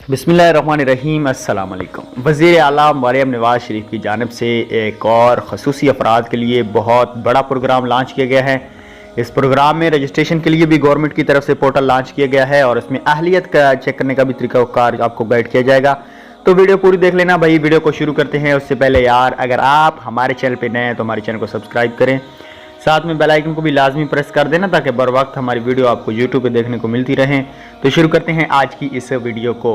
बिस्मिल्लाहिर्रहमानिर्रहीम अस्सलाम वालेकुम। वज़ीर आला मरियम नवाज़ शरीफ की जानिब से एक और ख़ुसूसी अफराद के लिए बहुत बड़ा प्रोग्राम लॉन्च किया गया है। इस प्रोग्राम में रजिस्ट्रेशन के लिए भी गवर्नमेंट की तरफ से पोर्टल लॉन्च किया गया है और उसमें अहलियत का चेक करने का भी तरीक़ाकार आपको गाइड किया जाएगा। तो वीडियो पूरी देख लेना भाई। वीडियो को शुरू करते हैं उससे पहले यार, अगर आप हमारे चैनल पर नए हैं तो हमारे चैनल को सब्सक्राइब करें, साथ में बेल आइकन को भी लाजमी प्रेस कर देना ताकि बर वक्त हमारी वीडियो आपको यूट्यूब पे देखने को मिलती रहें। तो शुरू करते हैं आज की इस वीडियो को।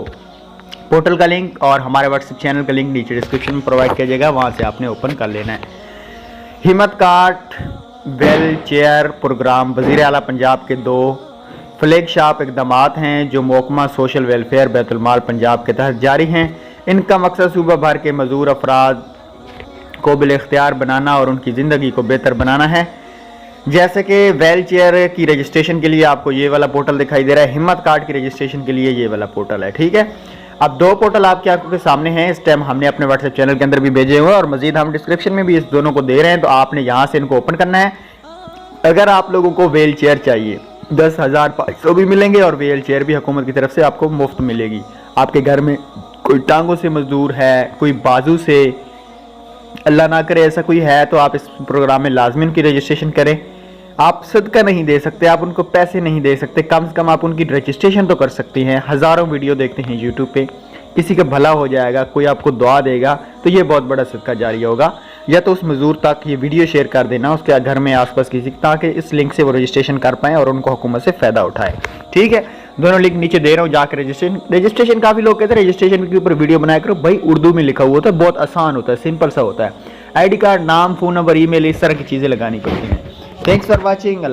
पोर्टल का लिंक और हमारे व्हाट्सएप चैनल का लिंक नीचे डिस्क्रिप्शन में प्रोवाइड किया जाएगा, वहाँ से आपने ओपन कर लेना है। हिम्मत कार्ट वेल चेयर प्रोग्राम वज़ीर आला पंजाब के 2 फ्लैगशिप इकदाम हैं जो महकमा सोशल वेलफेयर बैतुल-माल पंजाब के तहत जारी हैं। इनका मकसद सूबा भर के मजदूर अफराद को बिल-इख्तियार बनाना और उनकी ज़िंदगी को बेहतर बनाना है। जैसे कि व्हील चेयर की रजिस्ट्रेशन के लिए आपको ये वाला पोर्टल दिखाई दे रहा है, हिम्मत कार्ड की रजिस्ट्रेशन के लिए ये वाला पोर्टल है। ठीक है, अब 2 पोर्टल आपके आंखों के सामने हैं। इस टाइम हमने अपने व्हाट्सएप चैनल के अंदर भी भेजे हुए हैं और मजीद हम डिस्क्रिप्शन में भी इस दोनों को दे रहे हैं, तो आपने यहाँ से इनको ओपन करना है। अगर आप लोगों को व्हील चेयर चाहिए 10,500 भी मिलेंगे और व्हील चेयर भी हुकूमत की तरफ से आपको मुफ्त मिलेगी। आपके घर में कोई टांगों से मजदूर है, कोई बाजू से, अल्लाह ना करे ऐसा कोई है, तो आप इस प्रोग्राम में लाजमी उनकी रजिस्ट्रेशन करें। आप सदका नहीं दे सकते, आप उनको पैसे नहीं दे सकते, कम से कम आप उनकी रजिस्ट्रेशन तो कर सकती हैं। हज़ारों वीडियो देखते हैं यूट्यूब पे, किसी का भला हो जाएगा, कोई आपको दुआ देगा, तो ये बहुत बड़ा सदका जारी होगा। या तो उस मजदूर तक ये वीडियो शेयर कर देना उसके घर में आसपास किसी, ताकि इस लिंक से वो रजिस्ट्रेशन कर पाएँ और उनको हुकूमत से फ़ायदा उठाए। ठीक है, दोनों लिंक नीचे दे रहा हूँ, जाकर रजिस्ट्रेशन काफ़ी लोग कहते हैं रजिस्ट्रेशन के ऊपर वीडियो बनाया करो। भाई उर्दू में लिखा हुआ होता है, बहुत आसान होता है, सिंपल सा होता है। ID कार्ड, नाम, फ़ोन नंबर, ईमेल, इस तरह की चीज़ें लगानी पड़ती हैं। Thanks for watching.